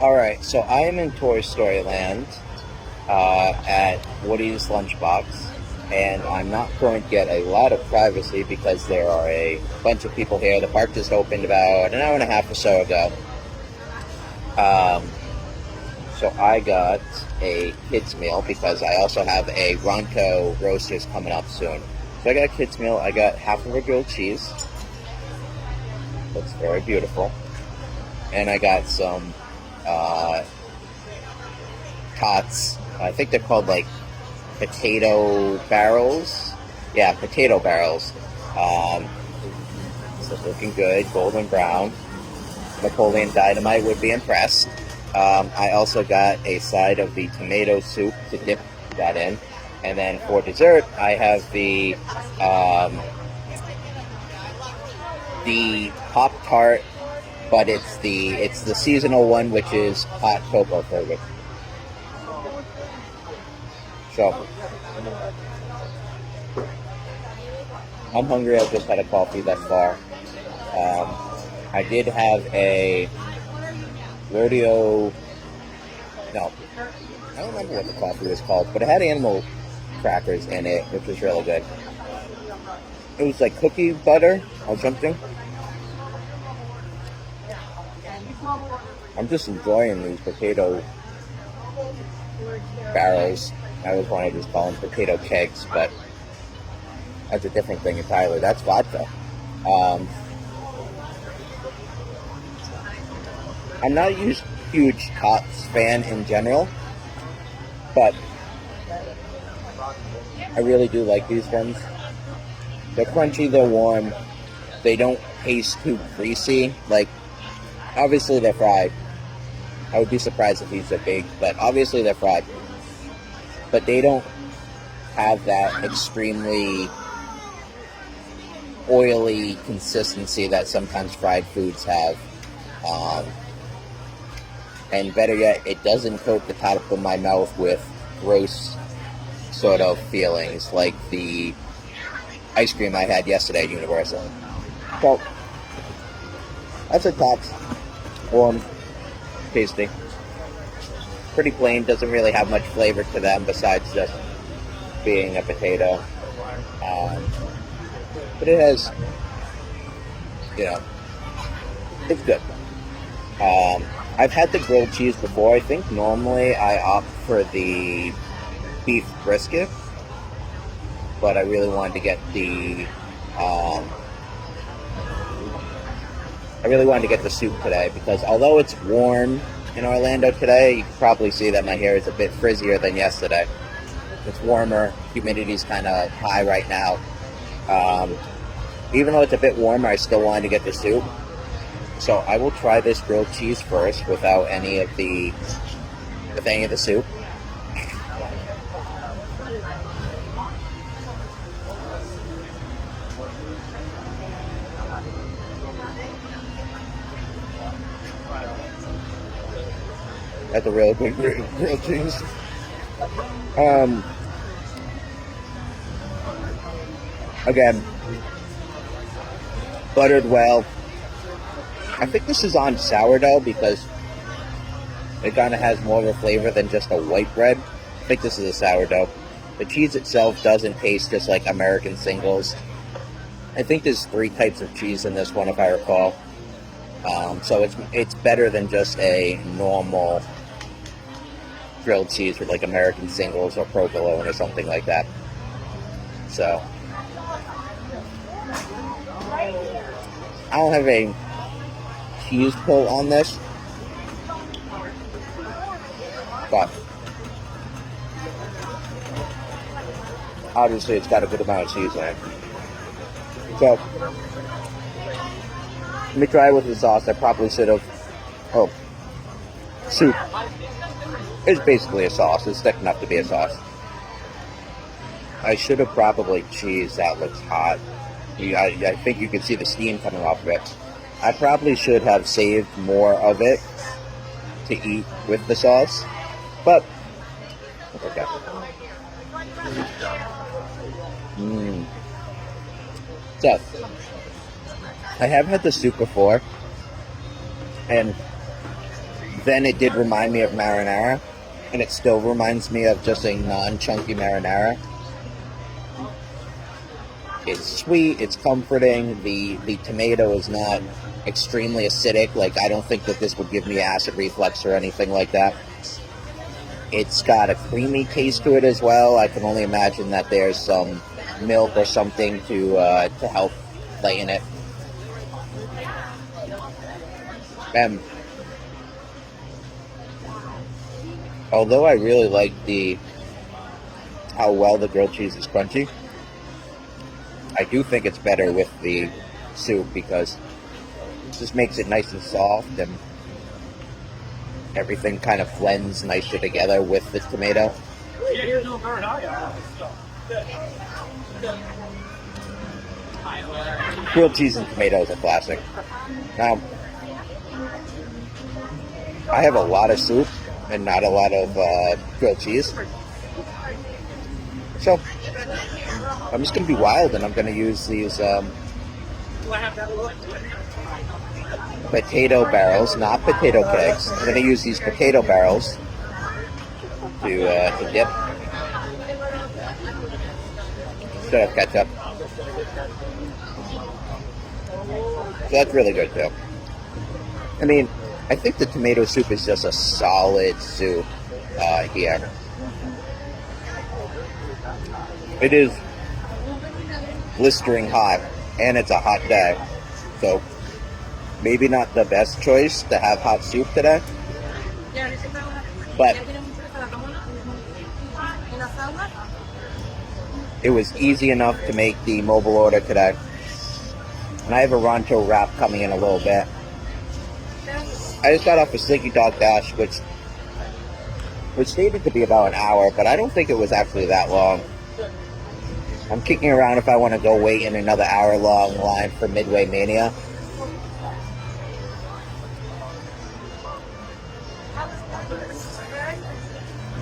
All right, so I am in Toy Story Land at Woody's Lunchbox, and I'm not going to get a lot of privacy because there are a bunch of people here. The park just opened about an hour and a half or so ago. Um, so I got a kids meal because I also have a Ronco Roasters coming up soon. So I got a kids meal. I got half of a grilled cheese. Looks very beautiful. And I got some uh, tots. I think they're called like potato barrels. Yeah, potato barrels. Um, so looking good, golden brown. Napoleon Dynamite would be impressed. I also got a side of the tomato soup to dip that in. And then for dessert, I have the Pop Tart, but it's the seasonal one, which is hot cocoa flavored. So I'm hungry. I just had a coffee thus far. Um, I did have a rodeo. No, I don't remember what the coffee was called, but it had animal crackers in it, which was really good. It was like cookie butter or something. I'm just enjoying these potato barrels. I always want to just call them potato kegs, but that's a different thing entirely. That's vodka. Um, I'm not a huge Tots fan in general, but I really do like these ones. They're crunchy, they're warm, they don't taste too greasy. Like, obviously they're fried. I would be surprised if these are baked, but obviously they're fried. But they don't have that extremely oily consistency that sometimes fried foods have. Um, and better yet, it doesn't coat the top of my mouth with gross sort of feelings like the ice cream I had yesterday at Universal. So, that's a Tots. Warm, tasty. Pretty plain, doesn't really have much flavor to them besides just being a potato. Um, but it has, it's good. I've had the grilled cheese before. I think normally I opt for the beef brisket, but I really wanted to get the soup today because although it's warm in Orlando today, you can probably see that my hair is a bit frizzier than yesterday. It's warmer, humidity's kind of high right now. Even though it's a bit warmer, I still wanted to get the soup. So I will try this grilled cheese first without any of the soup. That's a real good grilled cheese. Again, buttered well. I think this is on sourdough because it kind of has more of a flavor than just a white bread. I think this is a sourdough. The cheese itself doesn't taste just like American singles. I think there's 3 types of cheese in this one, if I recall. So it's better than just a normal grilled cheese with like American singles or provolone or something like that. So I don't have a cheese pull on this, but obviously it's got a good amount of cheese in it. So let me try it with the sauce. I probably should have. Oh, soup. It's basically a sauce. It's thick enough to be a sauce. I should have probably cheese. That looks hot. I think you can see the steam coming off of it. I probably should have saved more of it to eat with the sauce, but okay. So, I have had the soup before, and then it did remind me of marinara, and it still reminds me of just a non-chunky marinara. It's sweet, it's comforting. The tomato is not extremely acidic. Like, I don't think that this would give me acid reflux or anything like that. It's got a creamy taste to it as well. I can only imagine that there's some milk or something to help lighten it. And although I really like how well the grilled cheese is crunchy, I do think it's better with the soup because it just makes it nice and soft and everything kind of blends nicely together with the tomato. Grilled cheese and tomato is a classic. Now, I have a lot of soup and not a lot of grilled cheese. So, I'm just going to be wild and I'm going to use these potato barrels, not potato kegs. I'm going to use these potato barrels to dip instead of ketchup. So that's really good too. I mean, I think the tomato soup is just a solid soup here. It is blistering hot, and it's a hot day. So maybe not the best choice to have hot soup today. But it was easy enough to make the mobile order today. And I have a Ronto wrap coming in a little bit. I just got off a Slinky Dog Dash, which stated to be about an hour, but I don't think it was actually that long. I'm kicking around if I want to go wait in another hour-long line for Midway Mania.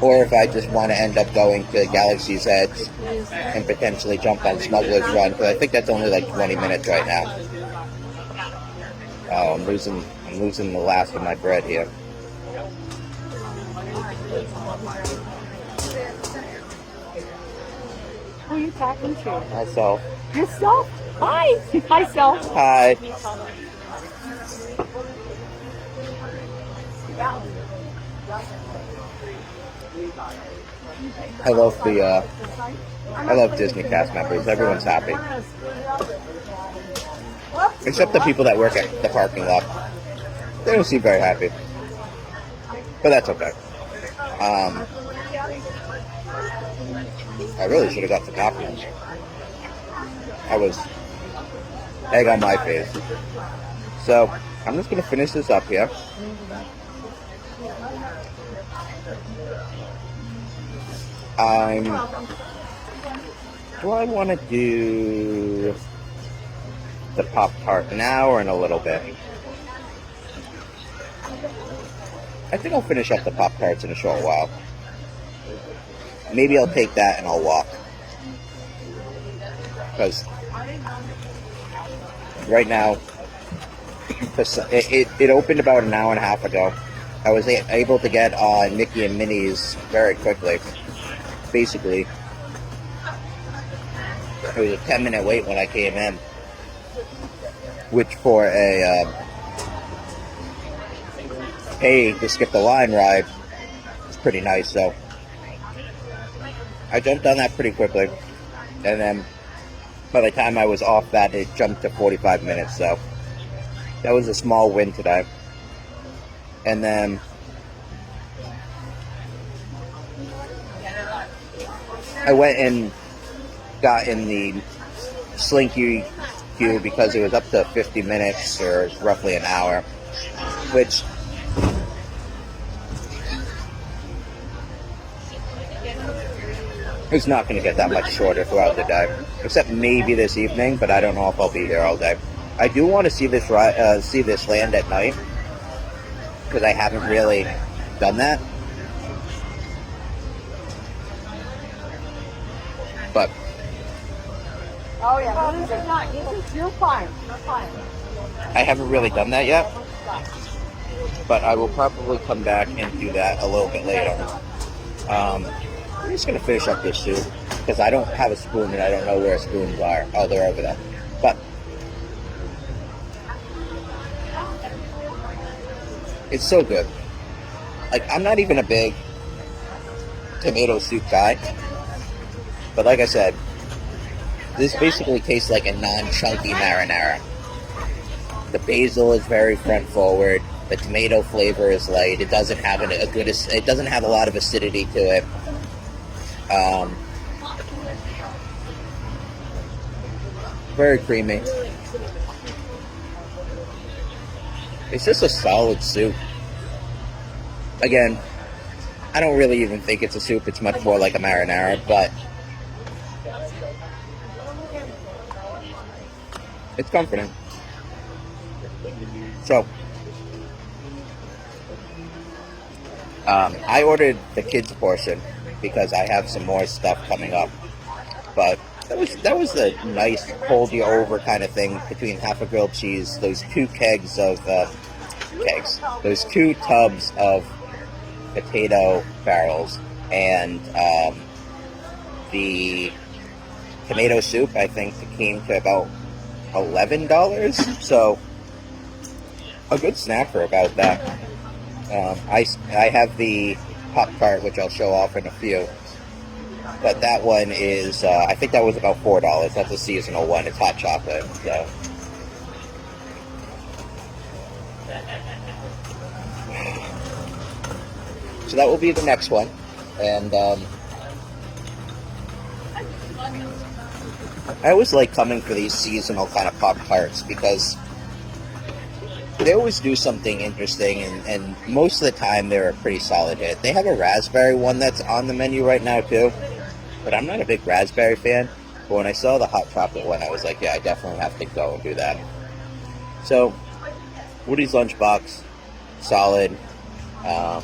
Or if I just want to end up going to Galaxy's Edge and potentially jump on Smuggler's Run, because I think that's only like 20 minutes right now. Oh, I'm losing the last of my bread here. Who are you talking to? Myself. Yourself? Hi. Hi, self. Hi. I love Disney cast members. Everyone's happy. Except the people that work at the parking lot. They don't seem very happy. But that's okay. I really should have got the napkins. I was egg on my face. So, I'm just going to finish this up here. Do I want to do the Pop-Tart now or in a little bit? I think I'll finish up the Pop-Tarts in a short while. Maybe I'll take that and I'll walk. Because right now, it opened about an hour and a half ago. I was able to get Mickey and Minnie's very quickly. Basically, it was a 10-minute wait when I came in. Which for a pay to skip the line ride is pretty nice, so I jumped on that pretty quickly, and then by the time I was off that, it jumped to 45 minutes, so that was a small win today. And then I went and got in the Slinky queue because it was up to 50 minutes or roughly an hour, which it's not going to get that much shorter throughout the day, except maybe this evening, but I don't know if I'll be here all day. I do want to see this land at night, because I haven't really done that. But Oh, yeah. You're fine. You're fine. I haven't really done that yet. but I will probably come back and do that a little bit later. I'm just going to finish up this soup because I don't have a spoon and I don't know where spoons are. Oh, they're over there. But it's so good. Like, I'm not even a big tomato soup guy, but like I said, this basically tastes like a non-chunky marinara. The basil is very front forward. The tomato flavor is light. It doesn't have it doesn't have a lot of acidity to it. Very creamy. It's just a solid soup. Again, I don't really even think it's a soup. It's much more like a marinara, but it's comforting. So, I ordered the kids portion because I have some more stuff coming up. But that was a nice hold you over kind of thing between half a grilled cheese, those two those two tubs of potato barrels, and the tomato soup. I think it came to about $11. So a good snack for about that. I have the Pop Tart, which I'll show off in a few. But that one is, I think that was about $4. That's a seasonal one. It's hot chocolate. So that will be the next one. And I always like coming for these seasonal kind of Pop Tarts because they always do something interesting, and most of the time they're a pretty solid hit. They have a raspberry one that's on the menu right now too, but I'm not a big raspberry fan. But when I saw the hot chocolate one, I was like, yeah, I definitely have to go and do that. So, Woody's Lunchbox, solid. I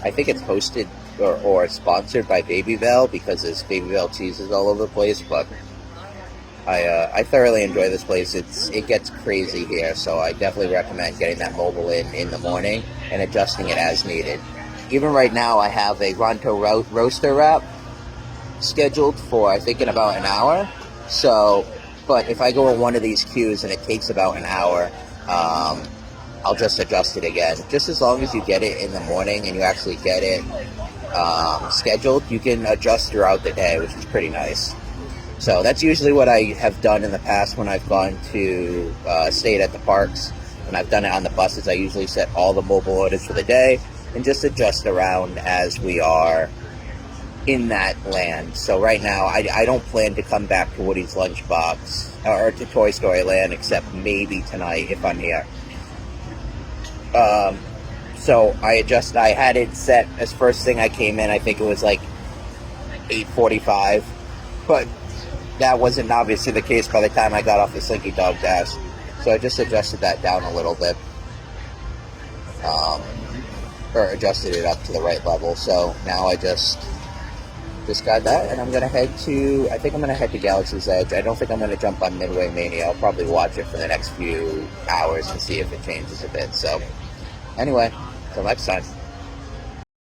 think it's hosted or sponsored by Baby Bell because there's Baby Bell cheeses all over the place, but I thoroughly enjoy this place. It gets crazy here, so I definitely recommend getting that mobile in the morning and adjusting it as needed. Even right now, I have a Ronto roaster wrap scheduled for, I think, in about an hour. So, but if I go in one of these queues and it takes about an hour, I'll just adjust it again. Just as long as you get it in the morning and you actually get it scheduled, you can adjust throughout the day, which is pretty nice. So that's usually what I have done in the past when I've gone to stayed at the parks. When I've done it on the buses, I usually set all the mobile orders for the day and just adjust around as we are in that land. So right now, I don't plan to come back to Woody's Lunchbox or to Toy Story Land except maybe tonight if I'm here. So I had it set as first thing I came in. I think it was like 8:45, but that wasn't obviously the case by the time I got off the Slinky Dog Dash. So I just adjusted that down a little bit, or adjusted it up to the right level. So now I just got that, and I'm gonna head to Galaxy's Edge. I don't think I'm gonna jump on Midway Mania. I'll probably watch it for the next few hours and see if it changes a bit. So anyway, till next time.